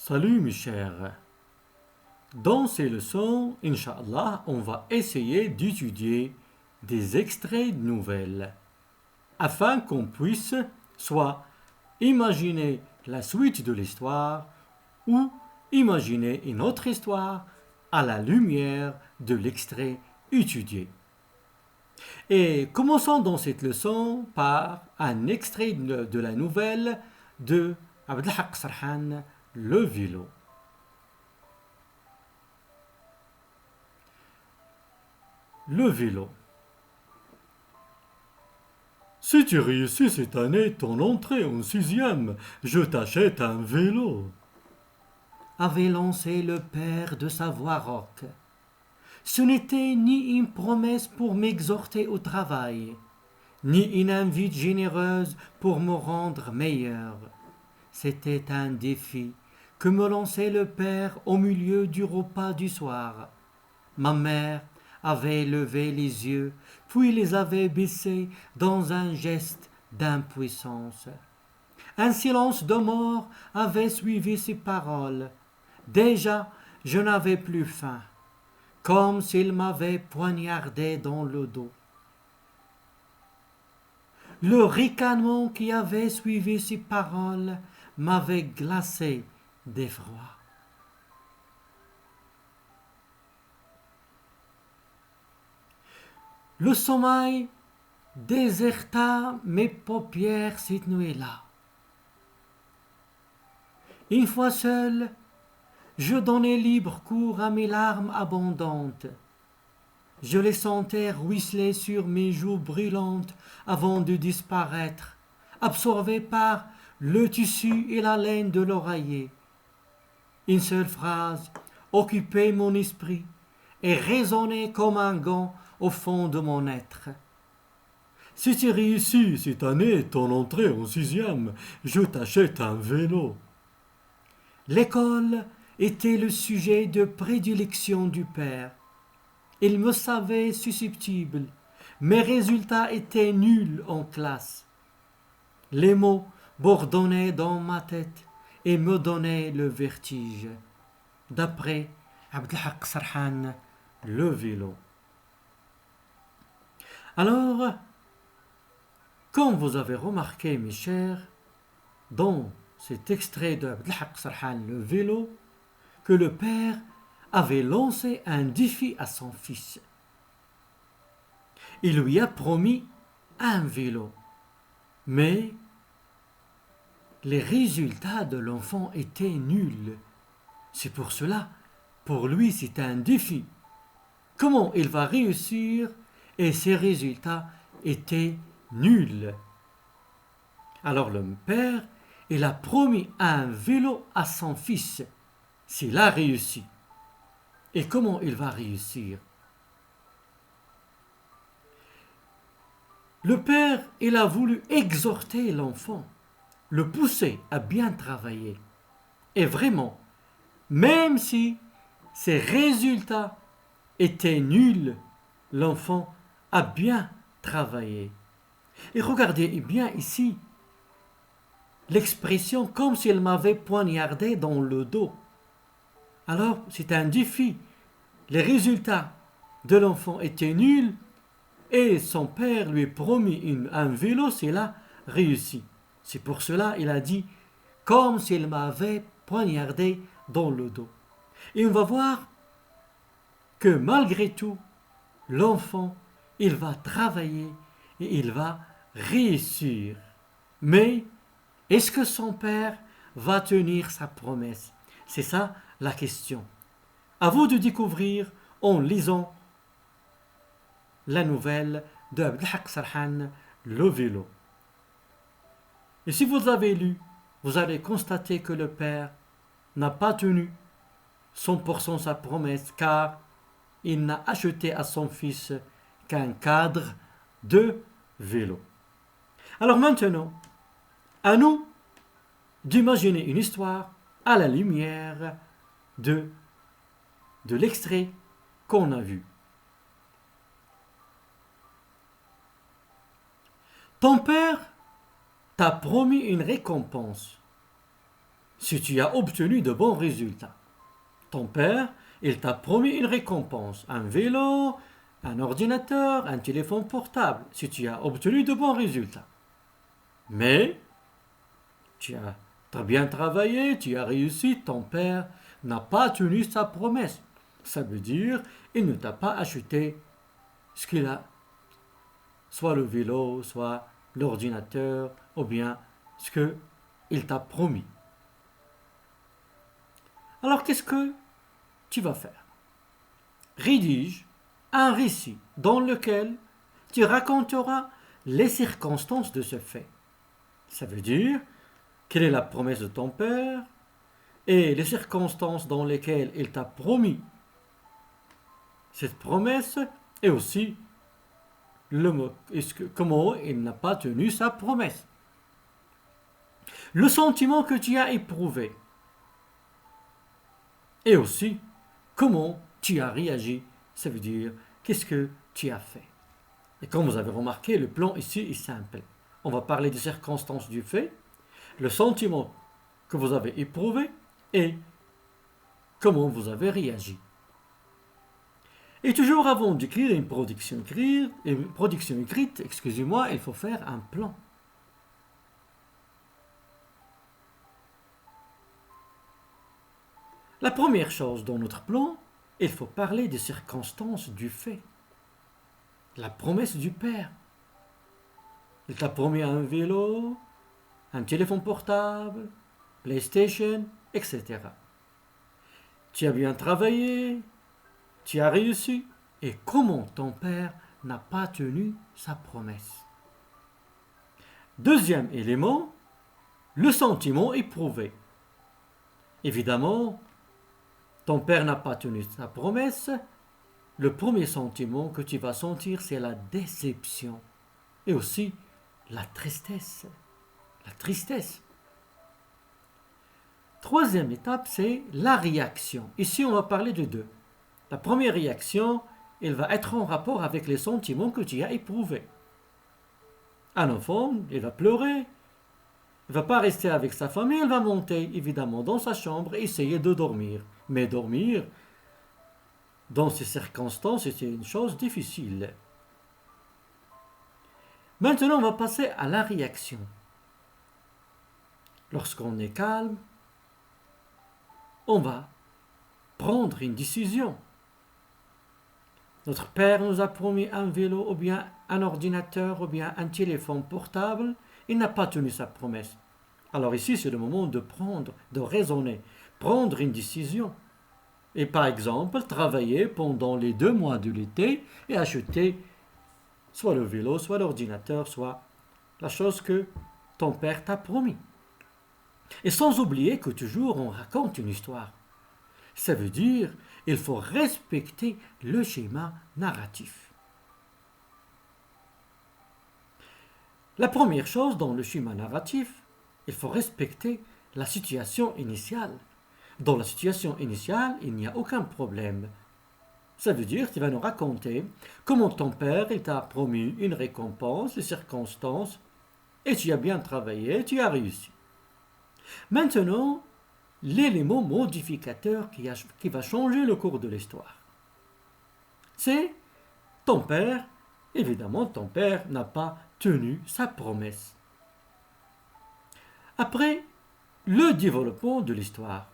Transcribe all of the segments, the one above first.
Salut mes chers. Dans ces leçons, Inch'Allah, on va essayer d'étudier des extraits de nouvelles afin qu'on puisse soit imaginer la suite de l'histoire ou imaginer une autre histoire à la lumière de l'extrait étudié. Et commençons dans cette leçon par un extrait de la nouvelle de Abdelhak Sarhan, Le vélo. Le vélo. Si tu réussis cette année ton entrée en sixième, je t'achète un vélo, avait lancé le père de sa voix rauque. Ce n'était ni une promesse pour m'exhorter au travail, ni une invite généreuse pour me rendre meilleur. C'était un défi que me lançait le père au milieu du repas du soir. Ma mère avait levé les yeux, puis les avait baissés dans un geste d'impuissance. Un silence de mort avait suivi ces paroles. Déjà, je n'avais plus faim, comme s'il m'avait poignardé dans le dos. Le ricanement qui avait suivi ces paroles m'avait glacé d'effroi. Le sommeil déserta mes paupières cette nuit-là. Une fois seul, je donnai libre cours à mes larmes abondantes. Je les sentais ruisseler sur mes joues brûlantes avant de disparaître, absorbées par le tissu et la laine de l'oreiller. Une seule phrase occupait mon esprit et résonnait comme un gant au fond de mon être. Si tu réussis cette année ton entrée en sixième, je t'achète un vélo. L'école était le sujet de prédilection du père. Il me savait susceptible. Mes résultats étaient nuls en classe. Les mots bourdonnaient dans ma tête et me donnaient le vertige. D'après Abdelhak Sarhan, Le vélo. Alors, comme vous avez remarqué, mes chers, dans cet extrait de Abdelhak Sarhan, Le vélo, que le père avait lancé un défi à son fils. Il lui a promis un vélo, mais les résultats de l'enfant étaient nuls. C'est pour cela, pour lui, c'est un défi. Comment il va réussir et ses résultats étaient nuls. Alors le père, il a promis un vélo à son fils s'il a réussi. Et comment il va réussir? Le père, il a voulu exhorter l'enfant, le pousser à bien travailler. Et vraiment, même si ses résultats étaient nuls, l'enfant a bien travaillé. Et regardez bien ici l'expression comme s'il m'avait poignardé dans le dos. Alors, c'est un défi. Les résultats de l'enfant étaient nuls et son père lui a promis un vélo s'il a réussi. C'est pour cela qu'il a dit comme s'il m'avait poignardé dans le dos. Et on va voir que malgré tout, l'enfant, il va travailler et il va réussir. Mais est-ce que son père va tenir sa promesse? C'est ça la question. À vous de découvrir en lisant la nouvelle de Abdelhak Sarhan, Le vélo. Et si vous avez lu, vous allez constater que le père n'a pas tenu 100% sa promesse car il n'a acheté à son fils qu'un cadre de vélo. Alors maintenant, à nous d'imaginer une histoire à la lumière de l'extrait qu'on a vu. Ton père t'a promis une récompense. si tu as obtenu de bons résultats. Ton père, il t'a promis une récompense, un vélo, un ordinateur, un téléphone portable, si tu as obtenu de bons résultats. Mais tu as bien travaillé, tu as réussi, ton père n'a pas tenu sa promesse. Ça veut dire il ne t'a pas acheté ce qu'il a, soit le vélo, soit l'ordinateur, ou bien ce qu'il t'a promis. Alors qu'est-ce que tu vas faire? Rédige un récit dans lequel tu raconteras les circonstances de ce fait. Ça veut dire quelle est la promesse de ton père et les circonstances dans lesquelles il t'a promis cette promesse et aussi comment il n'a pas tenu sa promesse. Le sentiment que tu as éprouvé et aussi comment tu as réagi. Ça veut dire qu'est-ce que tu as fait. Et comme vous avez remarqué, le plan ici est simple. On va parler des circonstances du fait, le sentiment que vous avez éprouvé et comment vous avez réagi. Et toujours avant d'écrire une production écrite, excusez-moi, il faut faire un plan. La première chose dans notre plan, il faut parler des circonstances du fait. La promesse du père. Il t'a promis un vélo, un téléphone portable, PlayStation, etc. Tu as bien travaillé, tu as réussi. Et comment ton père n'a pas tenu sa promesse? Deuxième élément, le sentiment éprouvé. Évidemment, ton père n'a pas tenu sa promesse. Le premier sentiment que tu vas sentir, c'est la déception et aussi la tristesse. La tristesse. Troisième étape, c'est la réaction. Ici, on va parler de deux. La première réaction, elle va être en rapport avec les sentiments que tu as éprouvés. Un enfant, il va pleurer. Il ne va pas rester avec sa famille, il va monter évidemment dans sa chambre et essayer de dormir. Mais dormir, dans ces circonstances, c'est une chose difficile. Maintenant, on va passer à la réaction. Lorsqu'on est calme, on va prendre une décision. Notre père nous a promis un vélo ou bien un ordinateur ou bien un téléphone portable. Il n'a pas tenu sa promesse. Alors ici, c'est le moment de raisonner, prendre une décision. Et par exemple, travailler pendant les 2 mois de l'été et acheter soit le vélo, soit l'ordinateur, soit la chose que ton père t'a promis. Et sans oublier que toujours on raconte une histoire. Ça veut dire il faut respecter le schéma narratif. La première chose dans le schéma narratif, il faut respecter la situation initiale. Dans la situation initiale, il n'y a aucun problème. Ça veut dire que tu vas nous raconter comment ton père il t'a promis une récompense, les circonstances, et tu as bien travaillé, tu as réussi. Maintenant, l'élément modificateur qui va changer le cours de l'histoire, c'est ton père. Évidemment, ton père n'a pas tenu sa promesse. Après, le développement de l'histoire.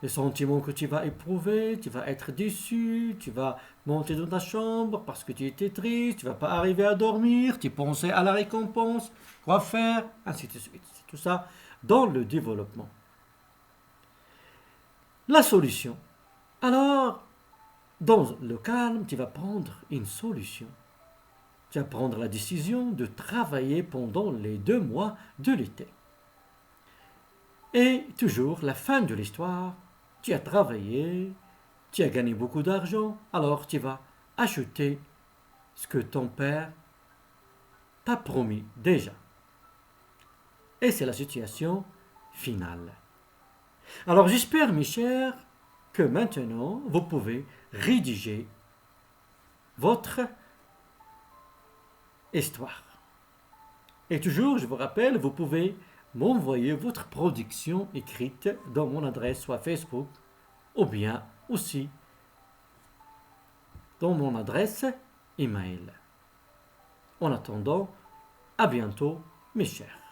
Les sentiments que tu vas éprouver, tu vas être déçu, tu vas monter dans ta chambre parce que tu étais triste, tu ne vas pas arriver à dormir, tu pensais à la récompense, quoi faire, ainsi de suite. C'est tout ça dans le développement. La solution. Alors, dans le calme, tu vas prendre une solution. Tu vas prendre la décision de travailler pendant les 2 mois de l'été. Et toujours, la fin de l'histoire, tu as travaillé, tu as gagné beaucoup d'argent, alors tu vas acheter ce que ton père t'a promis déjà. Et c'est la situation finale. Alors j'espère, mes chers, que maintenant, vous pouvez rédiger votre histoire. Et toujours, je vous rappelle, vous pouvez m'envoyer votre production écrite dans mon adresse soit Facebook ou bien aussi dans mon adresse email. En attendant, à bientôt mes chers.